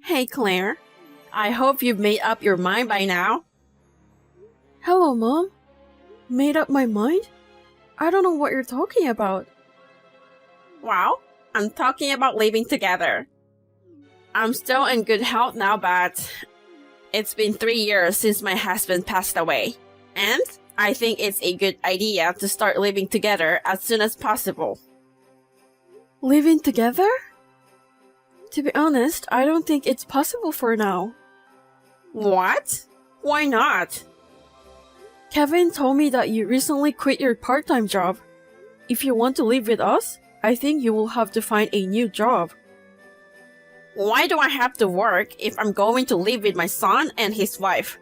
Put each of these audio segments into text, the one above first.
Hey Claire, I hope you've made up your mind by now. Hello, Mom. Made up my mind? I don't know what you're talking about. Well, I'm talking about living together. I'm still in good health now, but it's been 3 years since my husband passed away. And I think it's a good idea to start living together as soon as possible. Living together? To be honest, I don't think it's possible for now. What? Why not? Kevin told me that you recently quit your part-time job. If you want to live with us, I think you will have to find a new job. Why do I have to work if I'm going to live with my son and his wife?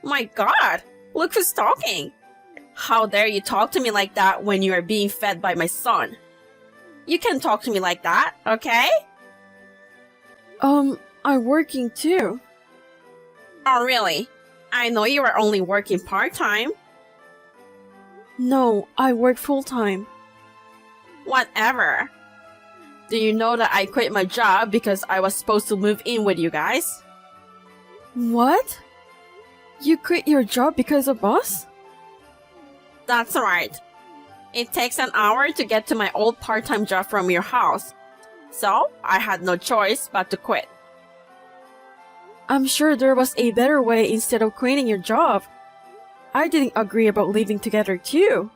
My God, look who's talking. How dare you talk to me like that when you are being fed by my son? You can't talk to me like that, okay? I'm working too. Oh, really? I know you are only working part-time. No, I work full-time. Whatever. Do you know that I quit my job because I was supposed to move in with you guys? What? You quit your job because of us? That's right. It takes an hour to get to my old part-time job from your house. So, I had no choice but to quit. I'm sure there was a better way instead of quitting your job. I didn't agree about living together too.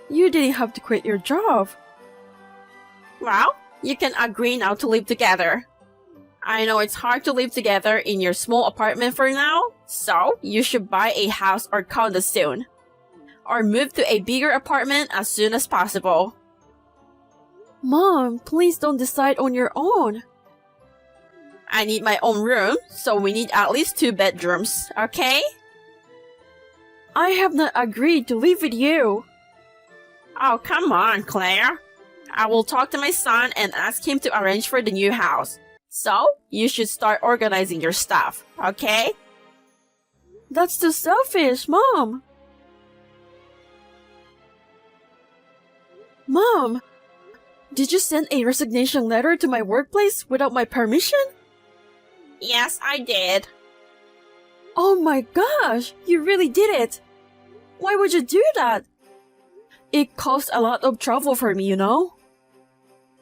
You didn't have to quit your job. Well, you can agree now to live together. I know it's hard to live together in your small apartment for now, so you should buy a house or condo soon. Or move to a bigger apartment as soon as possible. Mom, please don't decide on your own. I need my own room, so we need at least 2 bedrooms, okay? I have not agreed to live with you. Oh, come on, Claire. I will talk to my son and ask him to arrange for the new house. So, you should start organizing your stuff, okay? That's too selfish, Mom. Mom, did you send a resignation letter to my workplace without my permission? Yes, I did. Oh my gosh, you really did it. Why would you do that? It caused a lot of trouble for me, you know?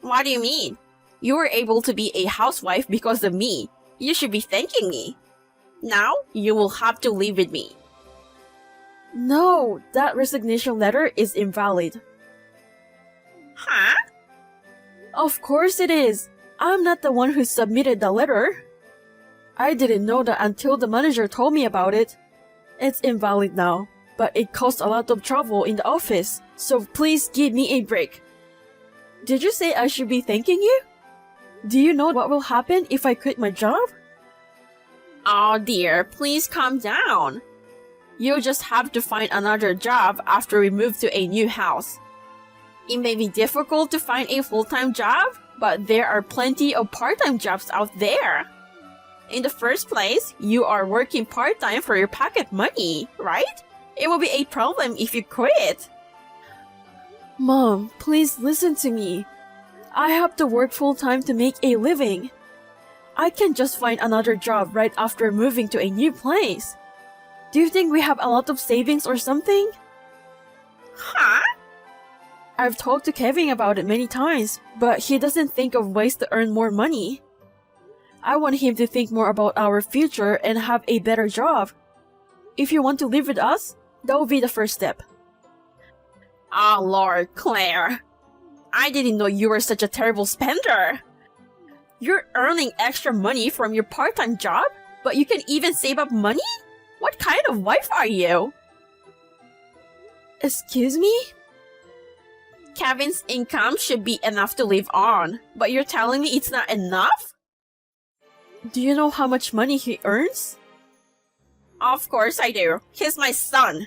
What do you mean? You were able to be a housewife because of me. You should be thanking me. Now, you will have to live with me. No, that resignation letter is invalid. Huh? Of course it is. I'm not the one who submitted the letter. I didn't know that until the manager told me about it. It's invalid now, but it caused a lot of trouble in the office, so please give me a break. Did you say I should be thanking you? Do you know what will happen if I quit my job? Oh dear, please calm down. You'll just have to find another job after we move to a new house. It may be difficult to find a full-time job, but there are plenty of part-time jobs out there. In the first place, you are working part-time for your pocket money, right? It will be a problem if you quit. Mom, please listen to me. I have to work full-time to make a living. I can't just find another job right after moving to a new place. Do you think we have a lot of savings or something? Huh? I've talked to Kevin about it many times, but he doesn't think of ways to earn more money. I want him to think more about our future and have a better job. If you want to live with us, that will be the first step. Oh Lord, Claire. I didn't know you were such a terrible spender. You're earning extra money from your part-time job, but you can even save up money? What kind of wife are you? Excuse me? Kevin's income should be enough to live on, but you're telling me it's not enough? Do you know how much money he earns? Of course I do. He's my son.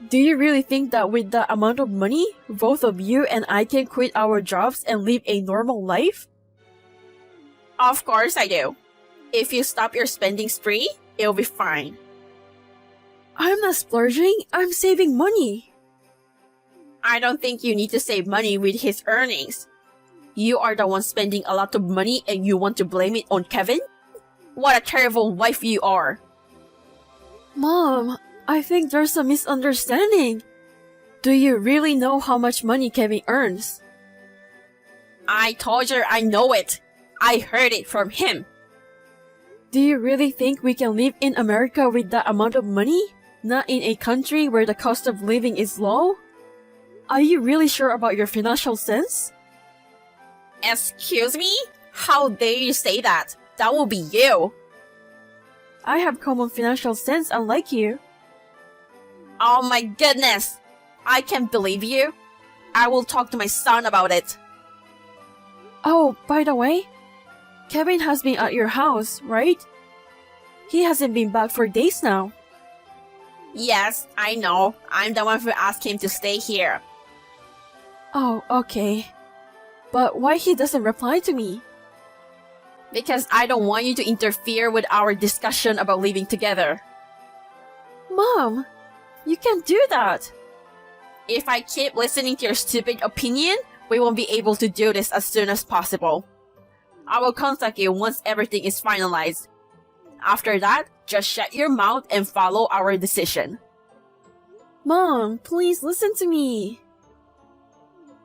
Do you really think that with that amount of money, both of you and I can quit our jobs and live a normal life? Of course I do. If you stop your spending spree, it'll be fine. I'm not splurging, I'm saving money. I don't think you need to save money with his earnings. You are the one spending a lot of money and you want to blame it on Kevin? What a terrible wife you are. Mom, I think there's a misunderstanding. Do you really know how much money Kevin earns? I told you I know it. I heard it from him. Do you really think we can live in America with that amount of money? Not in a country where the cost of living is low? Are you really sure about your financial sense? Excuse me? How dare you say that? That will be you. I have common financial sense unlike you. Oh my goodness. I can't believe you. I will talk to my son about it. Oh, by the way, Kevin has been at your house, right? He hasn't been back for days now. Yes, I know. I'm the one who asked him to stay here. Oh, okay. But why he doesn't reply to me? Because I don't want you to interfere with our discussion about living together. Mom, you can't do that. If I keep listening to your stupid opinion, we won't be able to do this as soon as possible. I will contact you once everything is finalized. After that, just shut your mouth and follow our decision. Mom, please listen to me.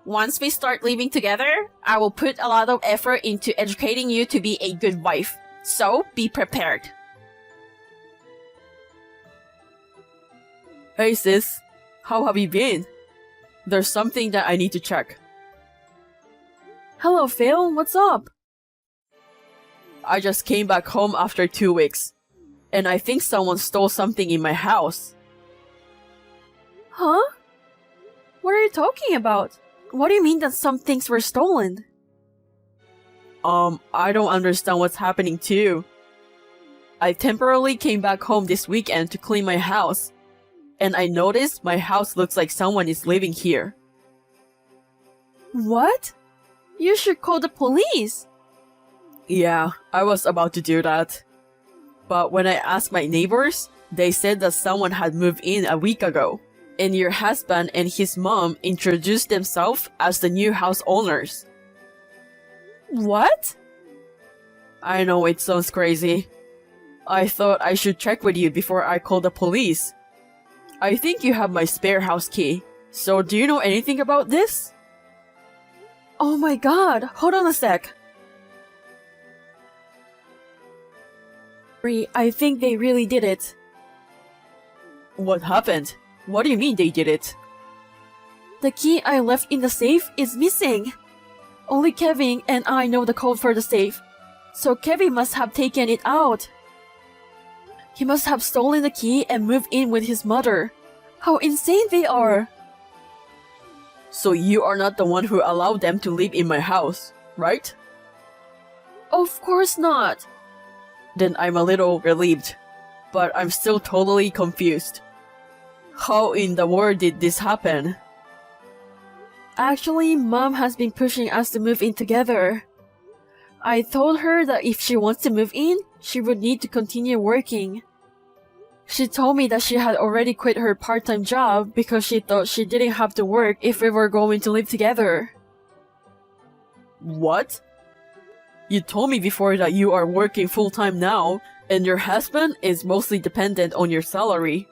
Once we start living together, I will put a lot of effort into educating you to be a good wife. So, be prepared. Hey sis, how have you been? There's something that I need to check. Hello, Phil, what's up? I just came back home after 2 weeks, and I think someone stole something in my house. Huh? What are you talking about? What do you mean that some things were stolen? I don't understand what's happening too. I temporarily came back home this weekend to clean my house, and I noticed my house looks like someone is living here. What? You should call the police. Yeah, I was about to do that. But when I asked my neighbors, they said that someone had moved in a week ago, and your husband and his mom introduced themselves as the new house owners. What? I know it sounds crazy. I thought I should check with you before I call the police. I think you have my spare house key, so do you know anything about this? Oh my god, hold on a sec. I think they really did it. What happened? What do you mean they did it? The key I left in the safe is missing. Only Kevin and I know the code for the safe, so Kevin must have taken it out. He must have stolen the key and moved in with his mother. How insane they are! So you are not the one who allowed them to live in my house, right? Of course not. Then I'm a little relieved, but I'm still totally confused. How in the world did this happen? Actually, Mom has been pushing us to move in together. I told her that if she wants to move in, she would need to continue working. She told me that she had already quit her part-time job because she thought she didn't have to work if we were going to live together. What? You told me before that you are working full-time now, and your husband is mostly dependent on your salary.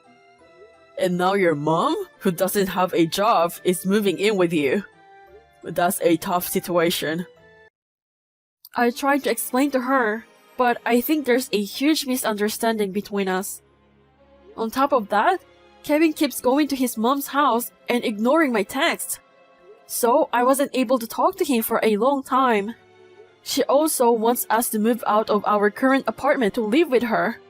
And now your mom, who doesn't have a job, is moving in with you. That's a tough situation. I tried to explain to her, but I think there's a huge misunderstanding between us. On top of that, Kevin keeps going to his mom's house and ignoring my texts. So I wasn't able to talk to him for a long time. She also wants us to move out of our current apartment to live with her.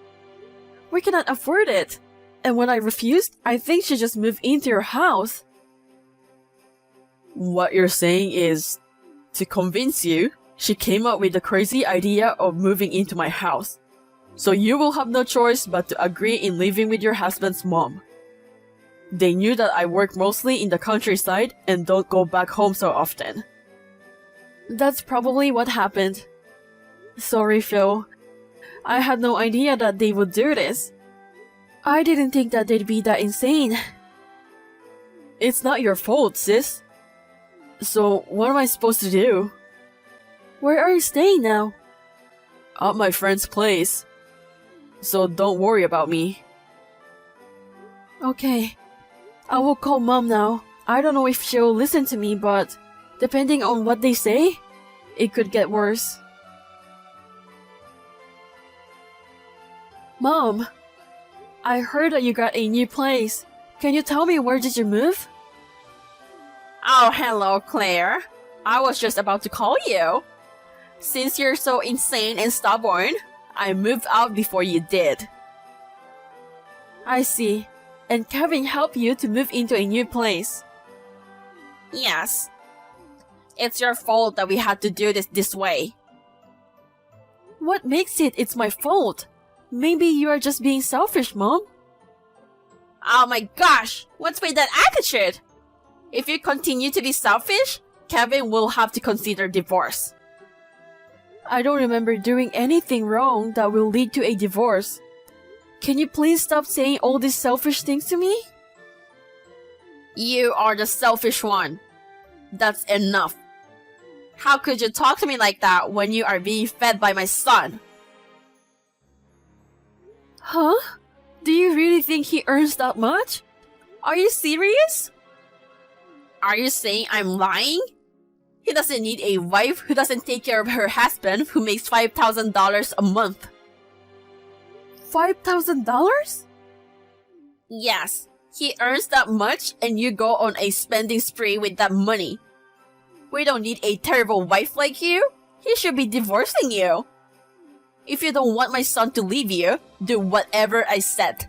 We cannot afford it. And when I refused, I think she just moved into your house. What you're saying is, to convince you, she came up with the crazy idea of moving into my house. So you will have no choice but to agree in living with your husband's mom. They knew that I work mostly in the countryside and don't go back home so often. That's probably what happened. Sorry, Phil. I had no idea that they would do this. I didn't think that they'd be that insane. It's not your fault, sis. So, what am I supposed to do? Where are you staying now? At my friend's place. So don't worry about me. Okay. I will call Mom now. I don't know if she'll listen to me, but depending on what they say, it could get worse. Mom, I heard that you got a new place. Can you tell me where did you move? Oh, hello, Claire. I was just about to call you. Since you're so insane and stubborn, I moved out before you did. I see. And Kevin helped you to move into a new place. Yes. It's your fault that we had to do this way. What makes it's my fault? Maybe you are just being selfish, Mom. Oh my gosh, what's with that attitude? If you continue to be selfish, Kevin will have to consider divorce. I don't remember doing anything wrong that will lead to a divorce. Can you please stop saying all these selfish things to me? You are the selfish one. That's enough. How could you talk to me like that when you are being fed by my son? Huh? Do you really think he earns that much? Are you serious? Are you saying I'm lying? He doesn't need a wife who doesn't take care of her husband who makes $5,000 a month. $5,000? Yes, he earns that much and you go on a spending spree with that money. We don't need a terrible wife like you. He should be divorcing you. If you don't want my son to leave you, do whatever I said.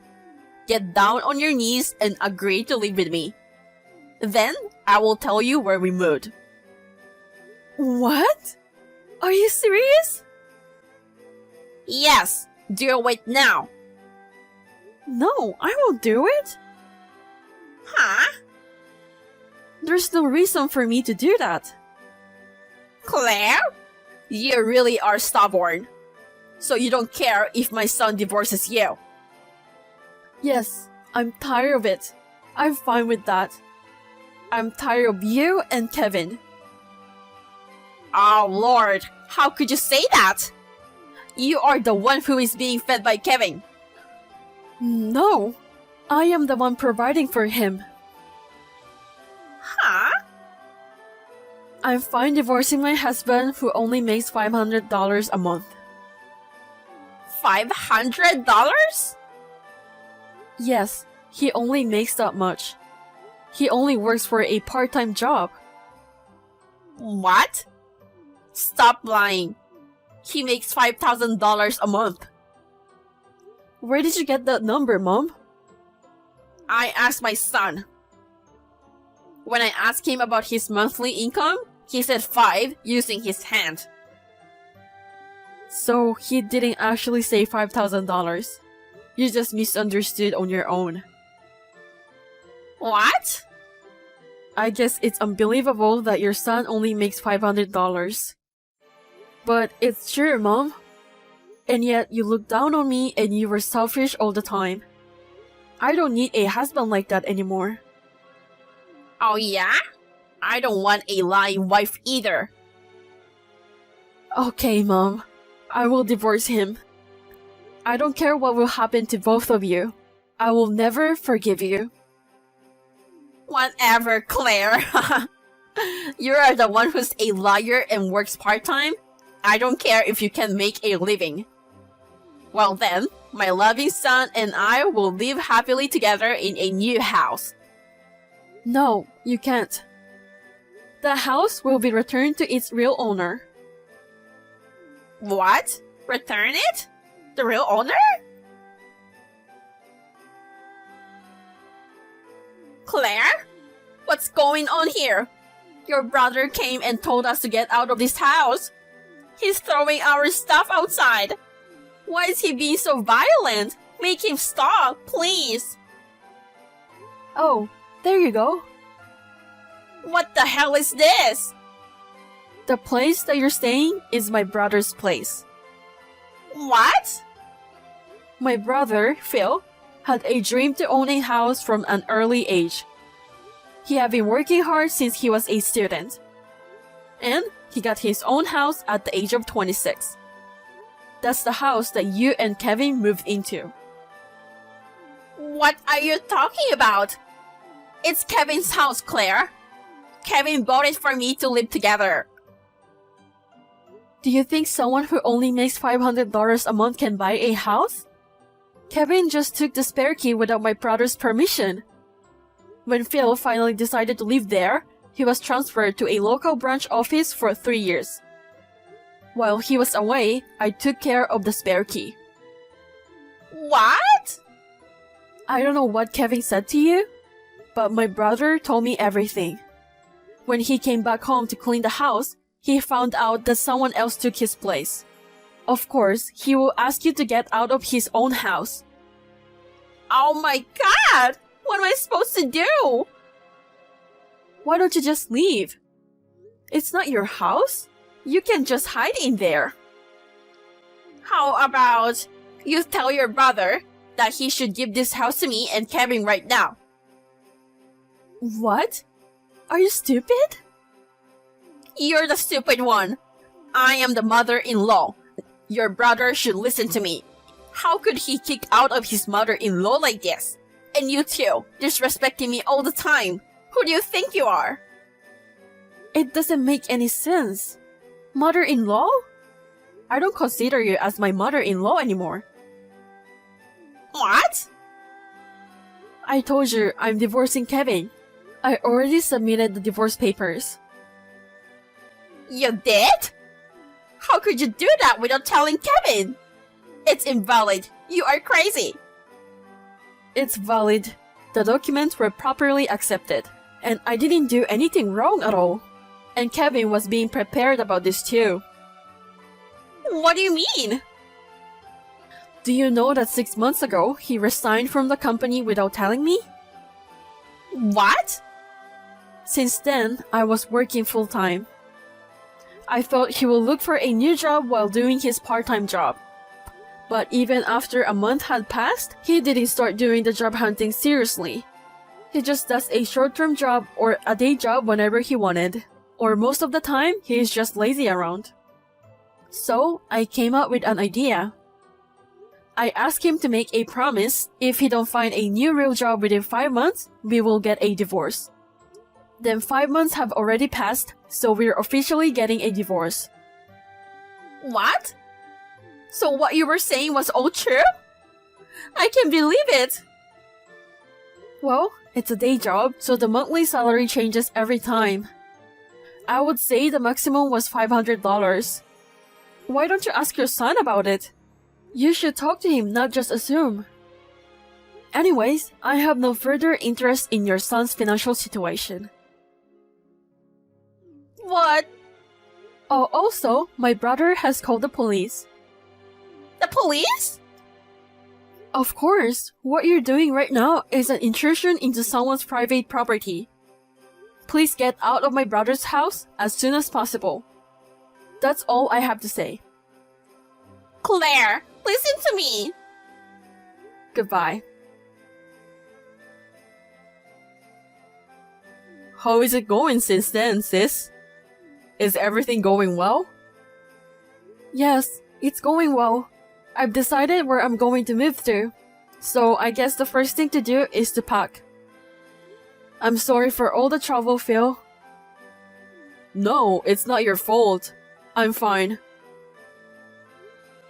Get down on your knees and agree to live with me. Then, I will tell you where we moved. What? Are you serious? Yes, do it now. No, I won't do it. Huh? There's no reason for me to do that. Claire? You really are stubborn. So you don't care if my son divorces you. Yes, I'm tired of it. I'm fine with that. I'm tired of you and Kevin. Oh Lord, how could you say that? You are the one who is being fed by Kevin. No, I am the one providing for him. Huh? I'm fine divorcing my husband who only makes $500 a month. $500? Yes, he only makes that much. He only works for a part-time job. What? Stop lying. He makes $5,000 a month. Where did you get that number, Mom? I asked my son. When I asked him about his monthly income, he said 5 using his hand. So he didn't actually say $5,000. You just misunderstood on your own. What? I guess it's unbelievable that your son only makes $500. But it's true, Mom. And yet you look down on me and you were selfish all the time. I don't need a husband like that anymore. Oh yeah? I don't want a lying wife either. Okay, Mom. I will divorce him. I don't care what will happen to both of you. I will never forgive you. Whatever, Claire. You are the one who's a liar and works part-time. I don't care if you can make a living. Well then, my loving son and I will live happily together in a new house. No, you can't. The house will be returned to its real owner. What? Return it? The real owner? Claire? What's going on here? Your brother came and told us to get out of this house. He's throwing our stuff outside. Why is he being so violent? Make him stop, please. Oh, there you go. What the hell is this? The place that you're staying is my brother's place. What? My brother, Phil, had a dream to own a house from an early age. He had been working hard since he was a student. And he got his own house at the age of 26. That's the house that you and Kevin moved into. What are you talking about? It's Kevin's house, Claire. Kevin bought it for me to live together. Do you think someone who only makes $500 a month can buy a house? Kevin just took the spare key without my brother's permission. When Phil finally decided to live there, he was transferred to a local branch office for 3 years. While he was away, I took care of the spare key. What? I don't know what Kevin said to you, but my brother told me everything. When he came back home to clean the house, he found out that someone else took his place. Of course, he will ask you to get out of his own house. Oh my god! What am I supposed to do? Why don't you just leave? It's not your house. You can just hide in there. How about you tell your brother that he should give this house to me and Kevin right now? What? Are you stupid? You're the stupid one. I am the mother-in-law. Your brother should listen to me. How could he kick out of his mother-in-law like this? And you too, disrespecting me all the time. Who do you think you are? It doesn't make any sense. Mother-in-law? I don't consider you as my mother-in-law anymore. What? I told you I'm divorcing Kevin. I already submitted the divorce papers. You did? How could you do that without telling Kevin? It's invalid. You are crazy. It's valid. The documents were properly accepted, and I didn't do anything wrong at all. And Kevin was being prepared about this too. What do you mean? Do you know that 6 months ago, he resigned from the company without telling me? What? Since then, I was working full-time. I thought he would look for a new job while doing his part-time job. But even after a month had passed, he didn't start doing the job hunting seriously. He just does a short-term job or a day job whenever he wanted. Or most of the time, he is just lazy around. So, I came up with an idea. I asked him to make a promise. If he don't find a new real job within 5 months, we will get a divorce. Then 5 months have already passed, so we're officially getting a divorce. What? So what you were saying was all true? I can't believe it! Well, it's a day job, so the monthly salary changes every time. I would say the maximum was $500. Why don't you ask your son about it? You should talk to him, not just assume. Anyways, I have no further interest in your son's financial situation. What? Oh, also, my brother has called the police. The police? Of course, what you're doing right now is an intrusion into someone's private property. Please get out of my brother's house as soon as possible. That's all I have to say. Claire, listen to me! Goodbye. How is it going since then, sis? Is everything going well? Yes, it's going well. I've decided where I'm going to move to, so I guess the first thing to do is to pack. I'm sorry for all the trouble, Phil. No, it's not your fault. I'm fine.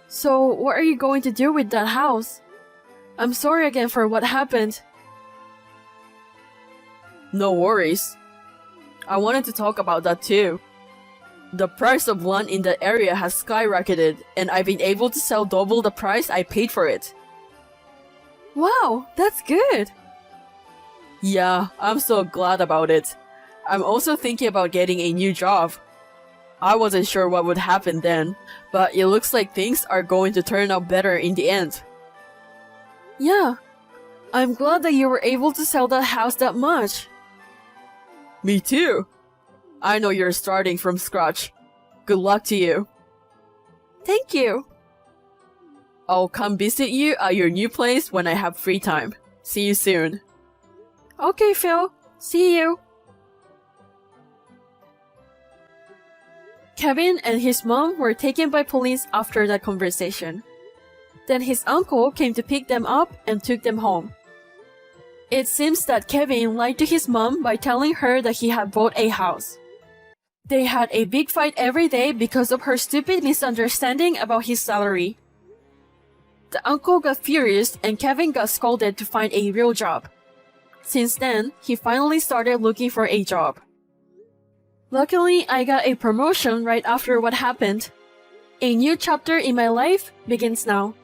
So, what are you going to do with that house? I'm sorry again for what happened. No worries. I wanted to talk about that too. The price of land in that area has skyrocketed, and I've been able to sell double the price I paid for it. Wow, that's good. Yeah, I'm so glad about it. I'm also thinking about getting a new job. I wasn't sure what would happen then, but it looks like things are going to turn out better in the end. Yeah, I'm glad that you were able to sell that house that much. Me too. I know you're starting from scratch. Good luck to you. Thank you. I'll come visit you at your new place when I have free time. See you soon. Okay, Phil. See you. Kevin and his mom were taken by police after that conversation. Then his uncle came to pick them up and took them home. It seems that Kevin lied to his mom by telling her that he had bought a house. They had a big fight every day because of her stupid misunderstanding about his salary. The uncle got furious and Kevin got scolded to find a real job. Since then, he finally started looking for a job. Luckily, I got a promotion right after what happened. A new chapter in my life begins now.